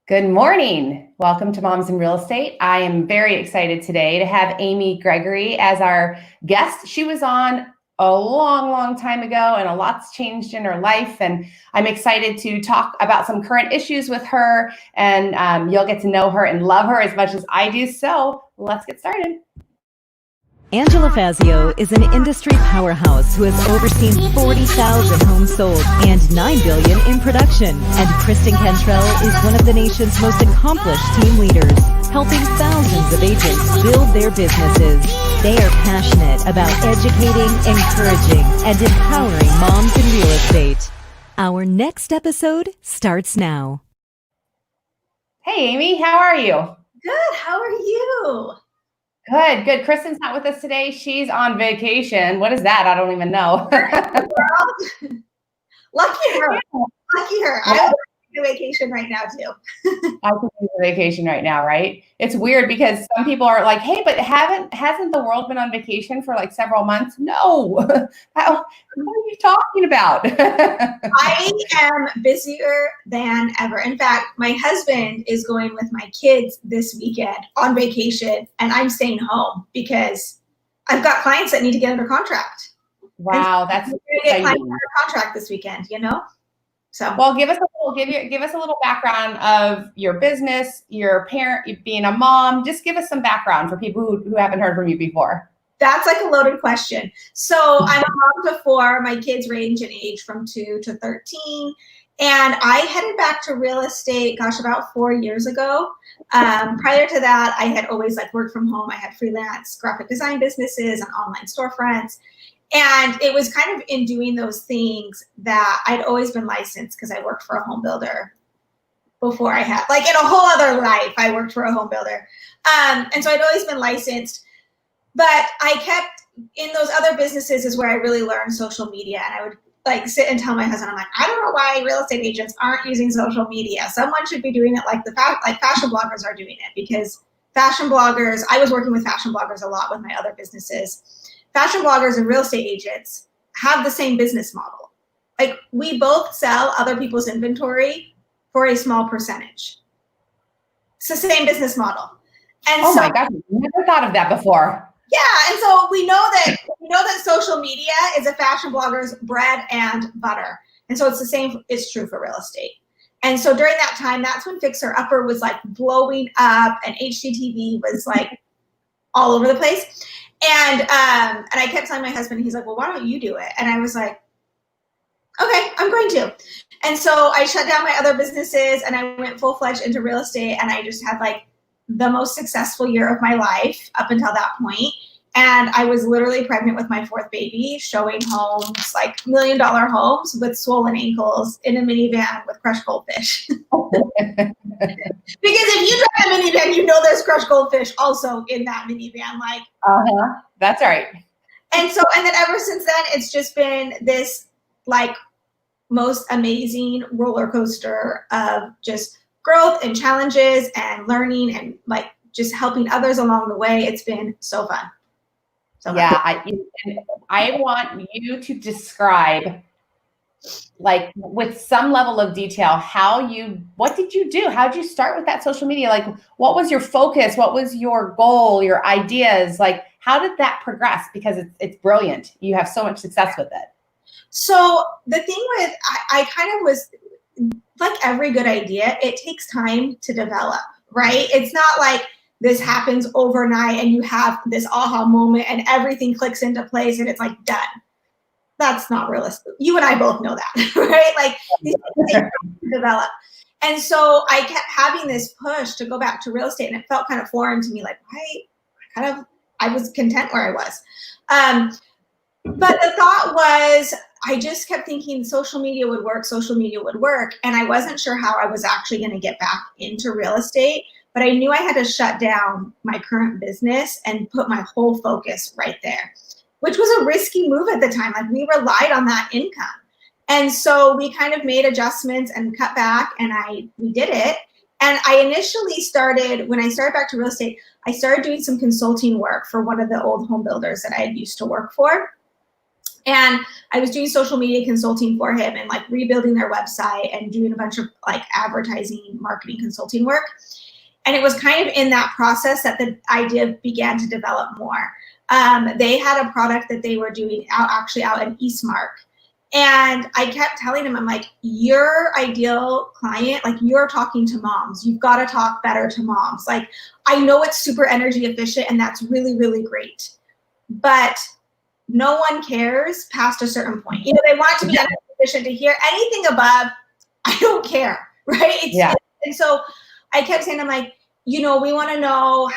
Good morning. Welcome to Moms in Real Estate. I am very excited today to have Amy Gregory as our guest. She was on a long time ago, and a lot's changed in her life. And I'm excited to talk about some current issues with her, and you'll get to know her and love her as much as I do. So let's get started. Angela Fazio is an industry powerhouse who has overseen 40,000 homes sold and $9 billion in production. And Kristen Cantrell is one of the nation's most accomplished team leaders, helping thousands of agents build their businesses. They are passionate about educating, encouraging, and empowering moms in real estate. Our next episode starts now. Hey, Amy, how are you? Good. How are you? Good. Kristen's not with us today. She's on vacation. What is that? I don't even know. Lucky her. Lucky her. I would take a vacation right now too. I could use a vacation right now, right? It's weird because some people are like, "Hey, but hasn't the world been on vacation for like several months?" No. What are you talking about? I am busier than ever. In fact, my husband is going with my kids this weekend on vacation, and I'm staying home because I've got clients that need to get under contract. Wow, that's going to get clients under contract this weekend, So, well, give us a little background of your business, your parent, being a mom. Just give us some background for people who haven't heard from you before. That's like a loaded question. So I'm a mom to four. My kids range in age from 2 to 13. And I headed back to real estate, about 4 years ago. Prior to that, I had always worked from home. I had freelance graphic design businesses and online storefronts. And it was kind of in doing those things that I'd always been licensed because I worked for a home builder before I had, in a whole other life, I worked for a home builder. And so I'd always been licensed, but I kept in those other businesses is where I really learned social media. And I would sit and tell my husband, I'm like, I don't know why real estate agents aren't using social media. Someone should be doing it like fashion bloggers are doing it, because fashion bloggers, I was working with fashion bloggers a lot with my other businesses. Fashion bloggers and real estate agents have the same business model. We both sell other people's inventory for a small percentage. It's the same business model. And my gosh, I never thought of that before. Yeah, and so we know that social media is a fashion blogger's bread and butter. And so it's true for real estate. And so during that time, that's when Fixer Upper was blowing up and HGTV was all over the place. And I kept telling my husband, he's like, well, why don't you do it? And I was like, okay, I'm going to. And so I shut down my other businesses and I went full-fledged into real estate, and I just had the most successful year of my life up until that point. And I was literally pregnant with my fourth baby, showing homes, $1 million homes with swollen ankles in a minivan with crushed goldfish. Because if you drive a minivan, there's crushed goldfish also in that minivan. That's right. And then ever since then, it's just been this most amazing roller coaster of just growth and challenges and learning and just helping others along the way. It's been so fun. Yeah, I want you to describe, with some level of detail, what did you do? How did you start with that social media? What was your focus? What was your goal, your ideas? How did that progress? Because it's brilliant. You have so much success with it. So the thing with, I kind of was, every good idea, it takes time to develop, right? It's not this happens overnight and you have this aha moment and everything clicks into place and it's done. That's not realistic. You and I both know that, right? These things take time to develop. And so I kept having this push to go back to real estate, and it felt kind of foreign to me. I was content where I was. But the thought was, I just kept thinking social media would work. And I wasn't sure how I was actually going to get back into real estate. But I knew I had to shut down my current business and put my whole focus right there, which was a risky move at the time. We relied on that income. And so we kind of made adjustments and cut back, and we did it. And I initially when I started back to real estate, I started doing some consulting work for one of the old home builders that I had used to work for. And I was doing social media consulting for him and like rebuilding their website and doing a bunch of like advertising, marketing, consulting work. And it was kind of in that process that the idea began to develop more. They had a product that they were doing out in Eastmark. And I kept telling him, I'm like, your ideal client, like you're talking to moms. You've got to talk better to moms. Like, I know it's super energy efficient and that's really, really great. But no one cares past a certain point. You know, they want it to be energy efficient to hear anything above, I don't care, right? And so I kept saying, I'm like, you know, we want to know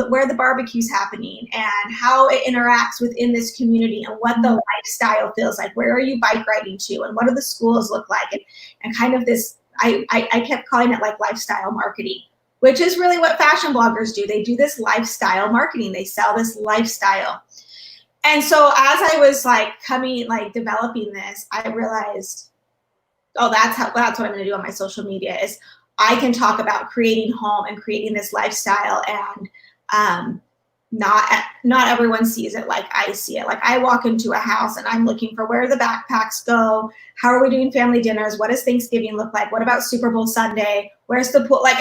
where the barbecue's happening and how it interacts within this community and what the lifestyle feels like. Where are you bike riding to and what do the schools look like? And kind of this, I kept calling it like lifestyle marketing, which is really what fashion bloggers do. They do this lifestyle marketing. They sell this lifestyle. And so as I was like developing this, I realized, oh, that's what I'm going to do on my social media is I can talk about creating home and creating this lifestyle, and not everyone sees it like I see it. Like I walk into a house and I'm looking for where the backpacks go. How are we doing family dinners? What does Thanksgiving look like? What about Super Bowl Sunday? Where's the pool? Like,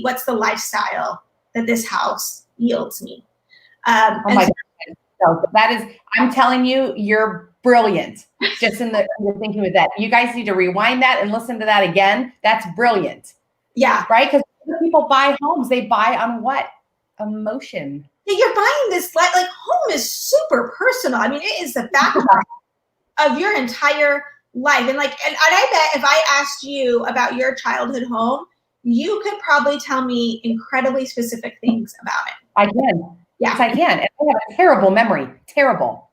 what's the lifestyle that this house yields me? Oh my God. So that is, I'm telling you, you're brilliant. Just in you're thinking with that. You guys need to rewind that and listen to that again. That's brilliant. Yeah. Right? Because people buy homes, they buy on what? Emotion. Yeah, you're buying this, like home is super personal. I mean, it is the background of your entire life. And I bet if I asked you about your childhood home, you could probably tell me incredibly specific things about it. I can. Yeah. Yes, I can. And I have a terrible memory. Terrible.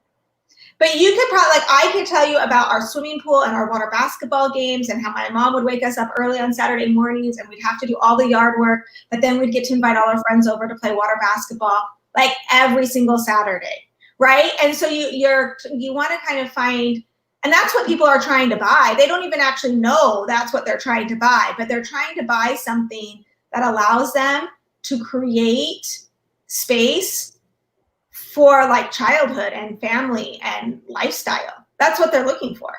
But you could probably, I could tell you about our swimming pool and our water basketball games and how my mom would wake us up early on Saturday mornings and we'd have to do all the yard work, but then we'd get to invite all our friends over to play water basketball, like every single Saturday, right? And so you want to kind of find, and that's what people are trying to buy. They don't even actually know that's what they're trying to buy, but they're trying to buy something that allows them to create space for like childhood and family and lifestyle. That's what they're looking for.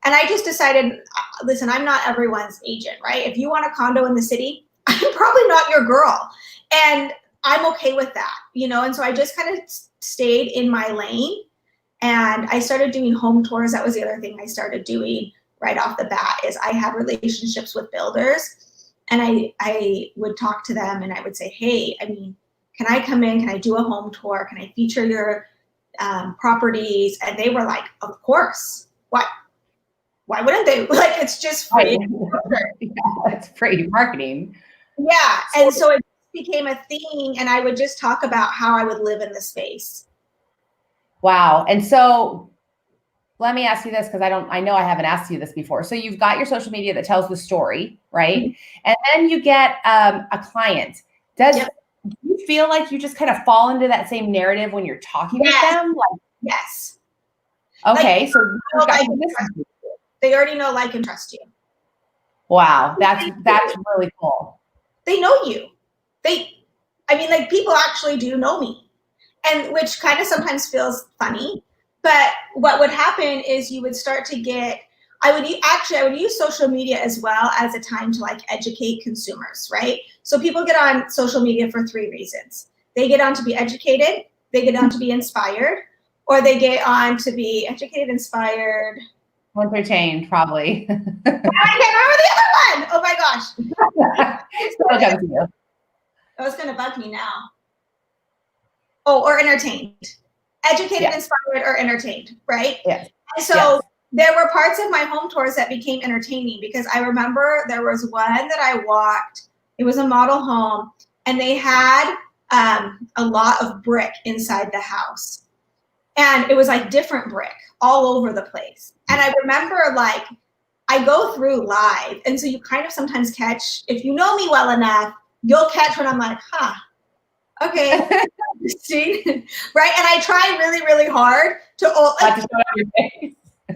And I just decided, listen, I'm not everyone's agent, right? If you want a condo in the city, I'm probably not your girl. And I'm okay with that, you know? And so I just kind of stayed in my lane and I started doing home tours. That was the other thing I started doing right off the bat is I had relationships with builders and I would talk to them and I would say, hey, I mean, can I come in? Can I do a home tour? Can I feature your properties? And they were like, of course. Why wouldn't they? Like, it's just free. Yeah, it's free marketing. Yeah. And so it became a thing. And I would just talk about how I would live in the space. Wow. And so let me ask you this, because I know I haven't asked you this before. So you've got your social media that tells the story, right? Mm-hmm. And then you get a client. Do you feel like you just kind of fall into that same narrative when you're talking with them? Like, yes. Okay. Like, so they already know, like, and trust you. Wow. That's really cool. They know you. People actually do know me, and which kind of sometimes feels funny. But what would happen is you would start to get, I would use social media as well as a time to like educate consumers, right? So people get on social media for 3 reasons. They get on to be educated, they get on to be inspired, or they get on to be educated, inspired. Entertained, probably. I can't remember the other one. Oh my gosh. That was going to bug me now. Oh, or entertained. Educated, inspired, or entertained, right? Yes. And so there were parts of my home tours that became entertaining because I remember there was one that I walked. It was a model home, and they had a lot of brick inside the house. And it was like different brick all over the place. And I remember like I go through live. And so you kind of sometimes catch, if you know me well enough, you'll catch when I'm like, okay. See? Right? And I try really, really hard to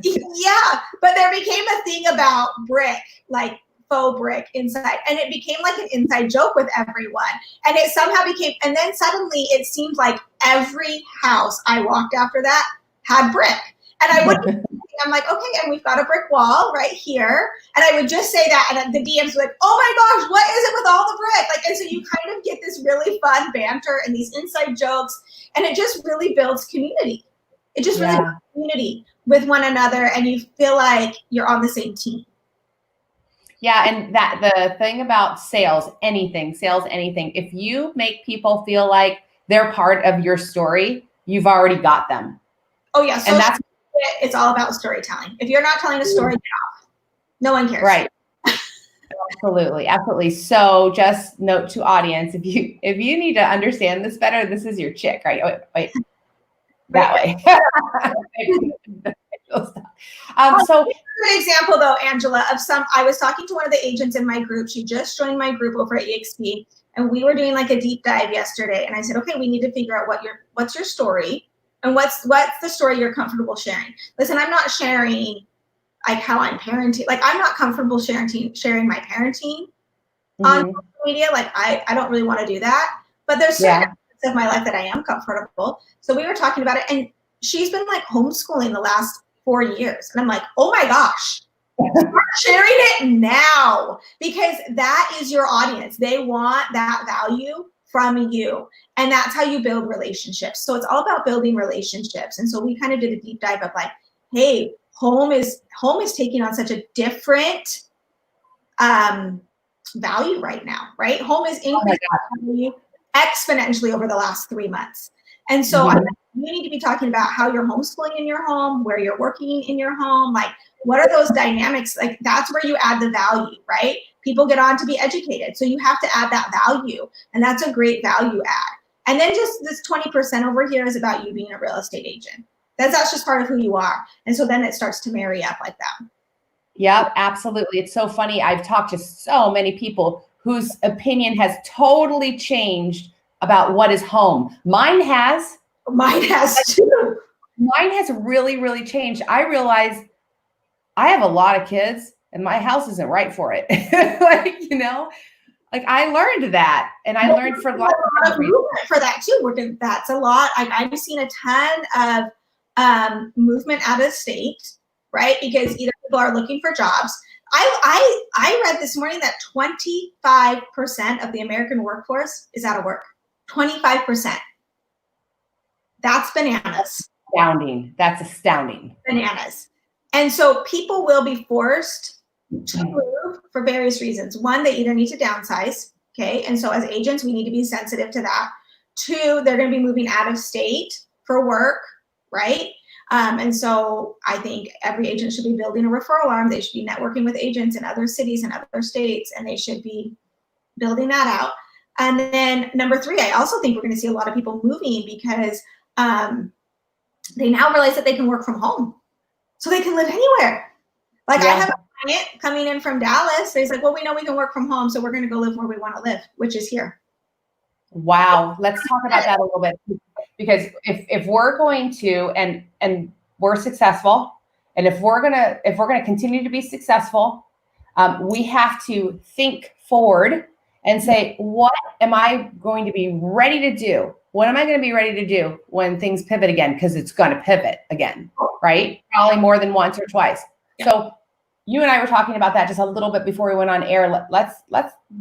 yeah, but there became a thing about brick, like faux brick inside. And it became like an inside joke with everyone. And it somehow became, and then suddenly it seemed like every house I walked after that had brick. And I'm like, okay, and we've got a brick wall right here. And I would just say that, and the DMs were like, oh my gosh, what is it with all the brick? Like, and so you kind of get this really fun banter and these inside jokes, and it just really builds community. It just really builds community with one another, and you feel like you're on the same team. Yeah, and that the thing about sales, anything, if you make people feel like they're part of your story, you've already got them. Oh yeah, and that's it's all about storytelling. If you're not telling a story, get off. No one cares. Right. Absolutely, absolutely. So just note to audience, if you need to understand this better, this is your chick, right? Wait. That way. So good example though, Angela, of I was talking to one of the agents in my group. She just joined my group over at EXP, and we were doing like a deep dive yesterday. And I said, okay, we need to figure out what's your story, and what's the story you're comfortable sharing. Listen, I'm not sharing like how I'm parenting. Like, I'm not comfortable sharing my parenting on social media. Like, I don't really want to do that. But there's certain aspects of my life that I am comfortable. So we were talking about it, and she's been like homeschooling the last 4 years. And I'm like, oh my gosh, start sharing it now, because that is your audience. They want that value from you. And that's how you build relationships. So it's all about building relationships. And so we kind of did a deep dive of like, hey, home is taking on such a different value right now, right? Home is increasing value exponentially over the last 3 months. And so you need to be talking about how you're homeschooling in your home, where you're working in your home, like what are those dynamics? Like, that's where you add the value, right? People get on to be educated. So you have to add that value, and that's a great value add. And then just this 20% over here is about you being a real estate agent. That's just part of who you are. And so then it starts to marry up like that. Yep, absolutely. It's so funny. I've talked to so many people whose opinion has totally changed about what is home. Mine has too. Mine has really, really changed. I realize I have a lot of kids and my house isn't right for it. Like I learned that, and I learned for a lot of movement for that too. That's a lot. I've seen a ton of movement out of state, right? Because either people are looking for jobs. I read this morning that 25% of the American workforce is out of work. 25%. That's bananas. Astounding. That's astounding. Bananas. And so people will be forced to move for various reasons. One, they either need to downsize, okay? And so as agents, we need to be sensitive to that. Two, they're going to be moving out of state for work, right? And so I think every agent should be building a referral arm. They should be networking with agents in other cities and other states, and they should be building that out. And then number three, I also think we're going to see a lot of people moving because they now realize that they can work from home. So they can live anywhere. Like I have a client coming in from Dallas. He's like, well, we know we can work from home, so we're going to go live where we want to live, which is here. Wow. Let's talk about that a little bit, because if we're going to, and we're successful, and if we're going to continue to be successful, we have to think forward and say, what am I going to be ready to do? What am I going to be ready to do when things pivot again? Because it's going to pivot again, right? Probably more than once or twice. Yeah. So you and I were talking about that just a little bit before we went on air. Let's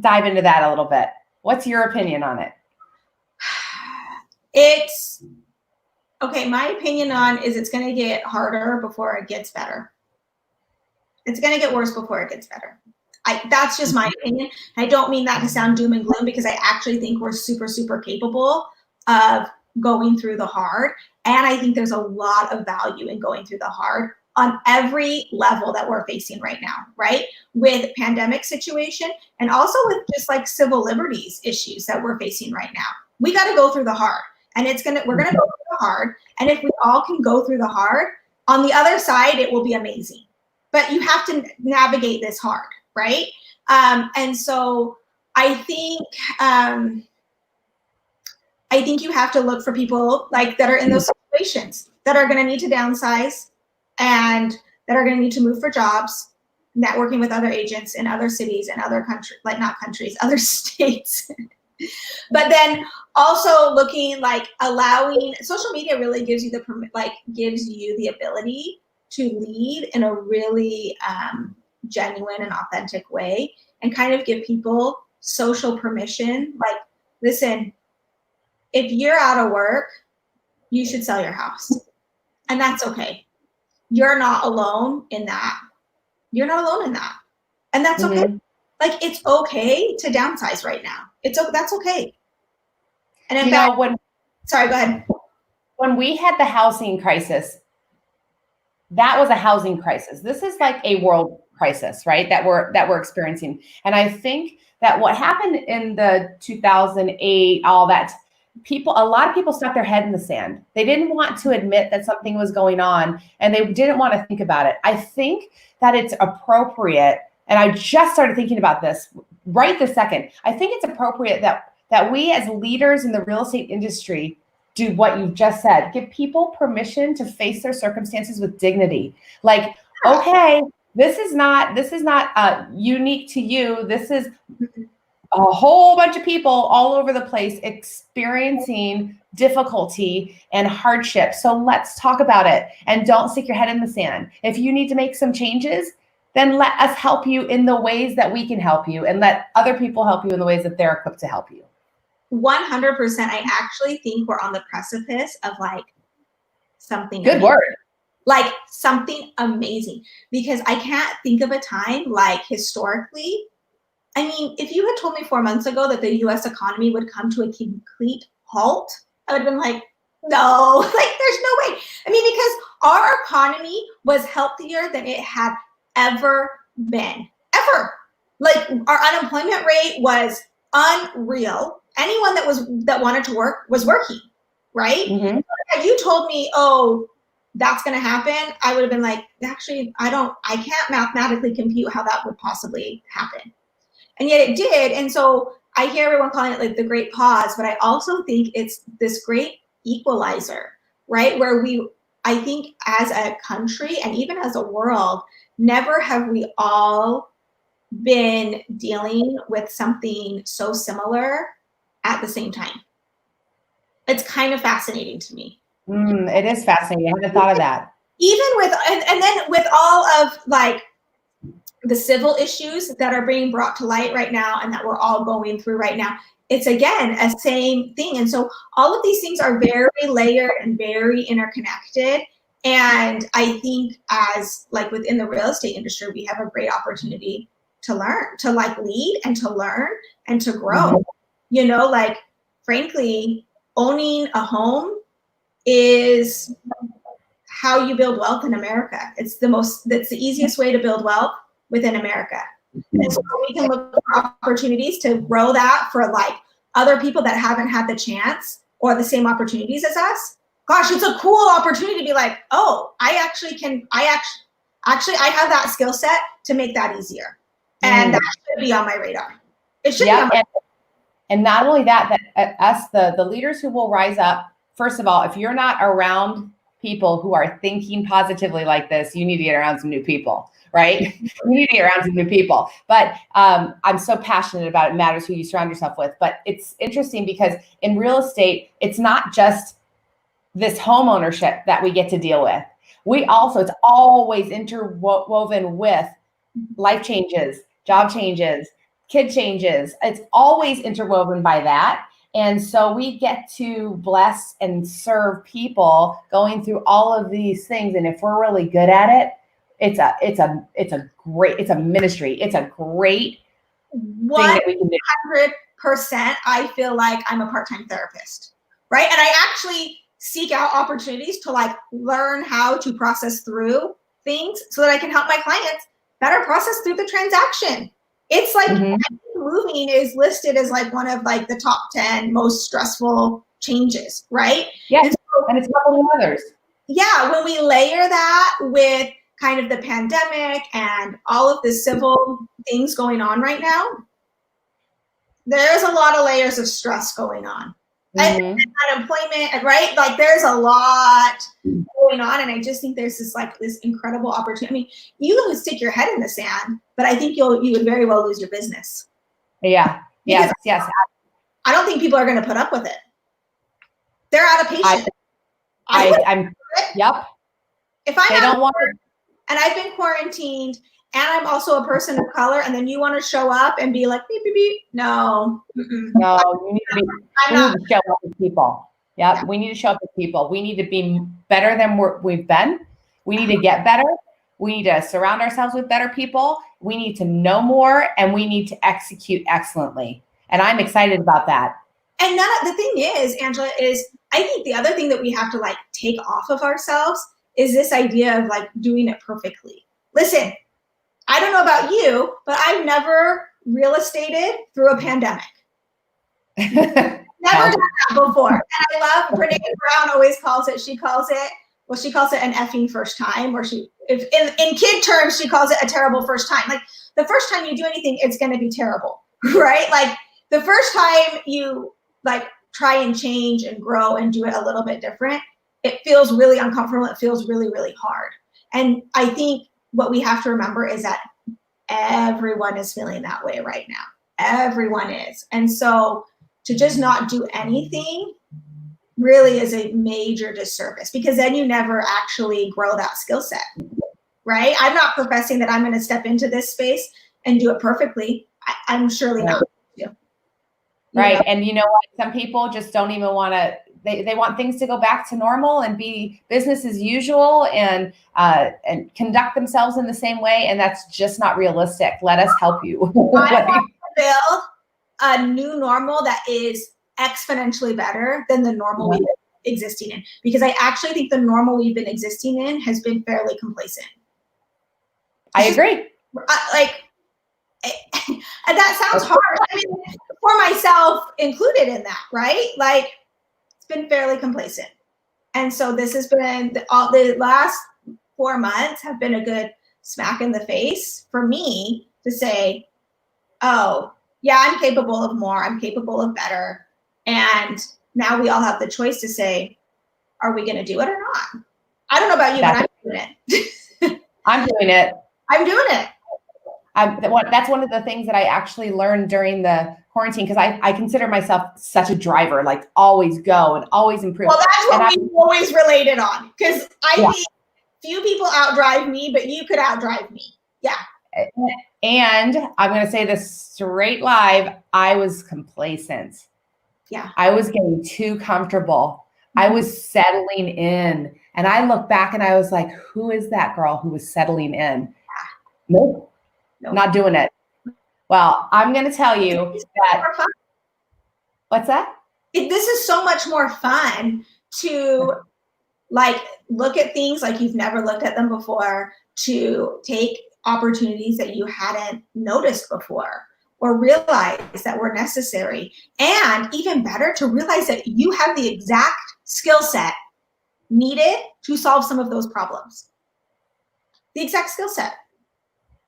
dive into that a little bit. What's your opinion on it? It's okay. My opinion on is it's going to get harder before it gets better. It's going to get worse before it gets better. That's just my opinion. I don't mean that to sound doom and gloom, because I actually think we're super, super capable of going through the hard. And I think there's a lot of value in going through the hard on every level that we're facing right now, right? With pandemic situation, and also with just like civil liberties issues that we're facing right now. We got to go through the hard, and we're going to go through the hard. And if we all can go through the hard, on the other side, it will be amazing. But you have to navigate this hard, right? And so I think you have to look for people like that are in those situations that are going to need to downsize and that are going to need to move for jobs, networking with other agents in other cities and other countries, like not countries, other states. But then also looking like allowing social media really gives you the ability to lead in a really genuine and authentic way, and kind of give people social permission. Like, listen, if you're out of work, you should sell your house, and that's okay. You're not alone in that. You're not alone in that, and that's okay. Like, it's okay to downsize right now. That's okay. And in fact, sorry, go ahead. When we had the housing crisis, that was a housing crisis. This is like a world crisis, right? That we're experiencing. And I think that what happened in the 2008, all that, a lot of people stuck their head in the sand. They didn't want to admit that something was going on, and they didn't want to think about it. I think that it's appropriate, and I just started thinking about this right this second. I think it's appropriate that we as leaders in the real estate industry do what you've just said. Give people permission to face their circumstances with dignity. Like, okay, this is not unique to you. This is a whole bunch of people all over the place experiencing difficulty and hardship. So let's talk about it, and don't stick your head in the sand. If you need to make some changes, then let us help you in the ways that we can help you, and let other people help you in the ways that they're equipped to help you. 100%. I actually think we're on the precipice of like something good amazing. Word. Like something amazing, because I can't think of a time like historically. I mean, if you had told me 4 months ago that the US economy would come to a complete halt, I would have been like, no, like there's no way. I mean, because our economy was healthier than it had ever been, ever. Like, our unemployment rate was unreal. Anyone that wanted to work was working, right? Mm-hmm. Had you told me, oh, that's going to happen, I would have been like, actually, I can't mathematically compute how that would possibly happen. And yet it did. And so I hear everyone calling it like the great pause, but I also think it's this great equalizer, right? Where I think as a country and even as a world, never have we all been dealing with something so similar at the same time. It's kind of fascinating to me. It is fascinating. I hadn't thought of that. Even with, and then with all of like the civil issues that are being brought to light right now and that we're all going through right now, it's again a same thing. And so all of these things are very layered and very interconnected. And I think as like within the real estate industry, we have a great opportunity to learn, to like lead and to learn and to grow. Mm-hmm. You know, like frankly, owning a home is how you build wealth in America. That's the easiest way to build wealth within America. And so we can look for opportunities to grow that for like other people that haven't had the chance or the same opportunities as us. Gosh, it's a cool opportunity to be like, oh, I have that skill set to make that easier. And that should be on my radar. It should be on my radar. And not only that us, the leaders who will rise up, first of all, if you're not around people who are thinking positively like this, you need to get around some new people, right? You need to get around some new people. But I'm so passionate about it matters who you surround yourself with. But it's interesting because in real estate, it's not just this home ownership that we get to deal with. It's always interwoven with life changes, job changes, kid changes. It's always interwoven by that. And so we get to bless and serve people going through all of these things. And if we're really good at it, it's a ministry. It's a great thing that we can do. 100%. I feel like I'm a part-time therapist, right? And I actually seek out opportunities to like learn how to process through things so that I can help my clients better process through the transaction. It's like moving is listed as like one of like the top 10 most stressful changes, right? Yes, and it's coupled with others. Yeah, when we layer that with kind of the pandemic and all of the civil things going on right now, there's a lot of layers of stress going on. And unemployment, right? Like there's a lot going on, and I just think there's this incredible opportunity. I mean, you would stick your head in the sand, but I think you would very well lose your business. Yeah. Yes. I don't think people are going to put up with it. They're out of patience. I'm yep. If I'm they don't want it. And I've been quarantined and I'm also a person of color, and then you want to show up and be like, beep, beep, beep. No. No, you need to show up with people. Yep. Yeah. We need to show up with people. We need to be better than we've been. We need to get better. We need to surround ourselves with better people. We need to know more, and we need to execute excellently. And I'm excited about that. And the thing is, Angela, is I think the other thing that we have to like take off of ourselves is this idea of like doing it perfectly. Listen, I don't know about you, but I've never real estated through a pandemic. Never done that before. And I love Brene Brown always calls it an effing first time, or if in kid terms, she calls it a terrible first time. Like the first time you do anything, it's going to be terrible, right? Like the first time you like try and change and grow and do it a little bit different, it feels really uncomfortable. It feels really, really hard. And I think what we have to remember is that everyone is feeling that way right now. Everyone is. And so to just not do anything really is a major disservice, because then you never actually grow that skill set, right? I'm not professing that I'm going to step into this space and do it perfectly. I'm surely not going to. Right. And you know what? Some people just don't even want to, they want things to go back to normal and be business as usual and conduct themselves in the same way. And that's just not realistic. Let us help you. I want to build a new normal that is exponentially better than the normal we've been existing in. Because I actually think the normal we've been existing in has been fairly complacent. I agree. And that sounds hard. I mean, for myself included in that, right? Like, it's been fairly complacent. And so this has been, the last 4 months have been a good smack in the face for me to say, oh, yeah, I'm capable of more. I'm capable of better. And now we all have the choice to say, are we going to do it or not? I don't know about you, but I'm doing it. I'm doing it. I'm doing it. That's one of the things that I actually learned during the quarantine, because I consider myself such a driver, like always go and always improve. Well, that's what we've always related on, because I think few people outdrive me, but you could outdrive me. Yeah. And I'm going to say this straight live. I was complacent. Yeah. I was getting too comfortable. I was settling in. And I look back and I was like, who is that girl who was settling in? Nope. Not doing it. Well, I'm going to tell you that. What's that? This is so much more fun to like look at things like you've never looked at them before, to take opportunities that you hadn't noticed before or realize that were necessary. And even better, to realize that you have the exact skill set needed to solve some of those problems. The exact skill set.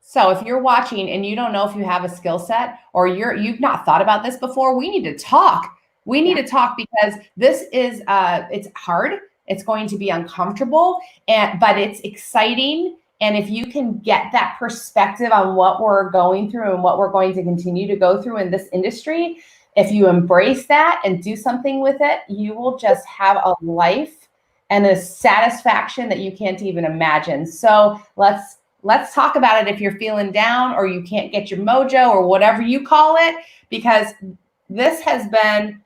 So if you're watching and you don't know if you have a skill set, or you've not thought about this before, we need to talk. We need to talk, because this is it's hard. It's going to be uncomfortable, but it's exciting. And if you can get that perspective on what we're going through and what we're going to continue to go through in this industry, if you embrace that and do something with it, you will just have a life and a satisfaction that you can't even imagine. So let's talk about it if you're feeling down or you can't get your mojo or whatever you call it, because this has been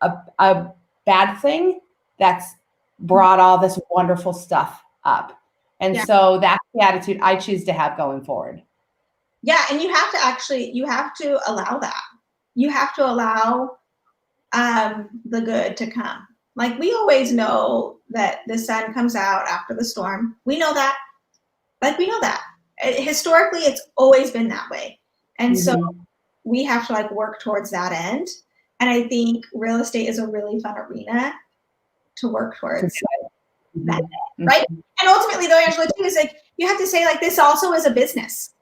a bad thing that's brought all this wonderful stuff up. And so that's the attitude I choose to have going forward. Yeah. And you have to allow that. You have to allow the good to come. Like, we always know that the sun comes out after the storm. We know that. Like, we know that. Historically, it's always been that way. And so we have to like work towards that end. And I think real estate is a really fun arena to work towards that end, right? And ultimately, though, Angela, too, is like, you have to say, like, this also is a business.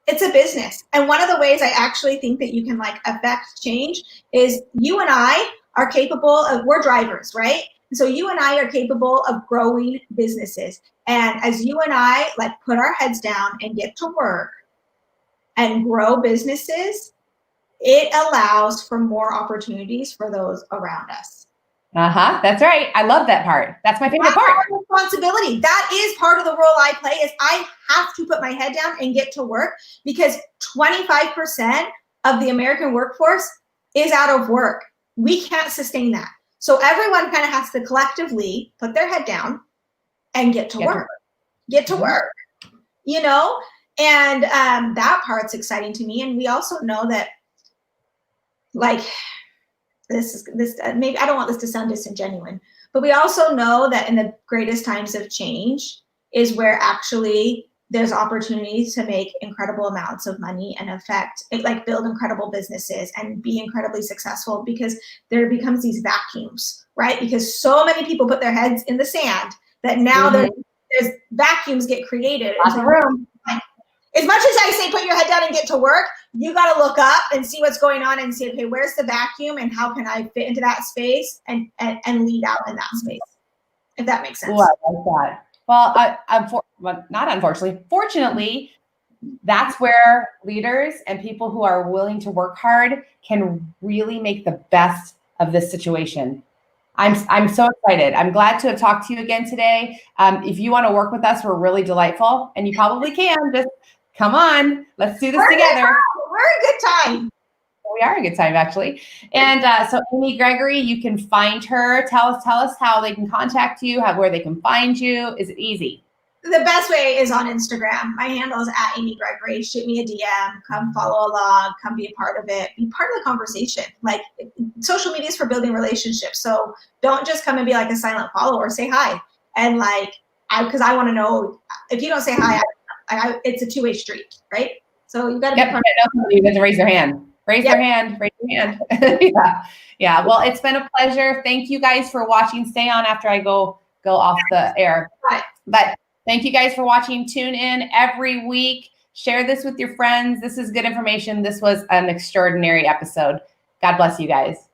It's a business. And one of the ways I actually think that you can like affect change is you and I are capable of, we're drivers, right? So you and I are capable of growing businesses. And as you and I like put our heads down and get to work and grow businesses, it allows for more opportunities for those around us. That's right. I love that part. That's my favorite part. Responsibility. That is part of the role I play, is I have to put my head down and get to work, because 25% of the American workforce is out of work. We can't sustain that. So everyone kind of has to collectively put their head down and get to work. Get to work, you know? And that part's exciting to me. And we also know that, like, maybe I don't want this to sound disingenuous, but we also know that in the greatest times of change is where actually there's opportunities to make incredible amounts of money and build incredible businesses and be incredibly successful, because there becomes these vacuums, right? Because so many people put their heads in the sand that now there's vacuums get created. Lots of room. As much as I say, put your head down and get to work, you got to look up and see what's going on and say, okay, where's the vacuum and how can I fit into that space and lead out in that space, if that makes sense. Ooh, I like that. Well, not unfortunately, fortunately, that's where leaders and people who are willing to work hard can really make the best of this situation. I'm so excited. I'm glad to have talked to you again today. If you want to work with us, we're really delightful, and you probably can. Just come on, let's do this together. We're a good time. We are a good time, actually. And so Amy Gregory, you can find her. Tell us how they can contact you, where they can find you. Is it easy? The best way is on Instagram. My handle is @Amy Gregory. Shoot me a DM. Come follow along. Come be a part of it. Be part of the conversation. Like, social media is for building relationships. So don't just come and be like a silent follower. Say hi. And because I want to know. If you don't say hi, it's a two-way street, right? So you got to be part of it. You have to raise your hand. Raise your hand. Yeah. Well, it's been a pleasure. Thank you guys for watching. Stay on after I go off the air. Right. But thank you guys for watching. Tune in every week. Share this with your friends. This is good information. This was an extraordinary episode. God bless you guys.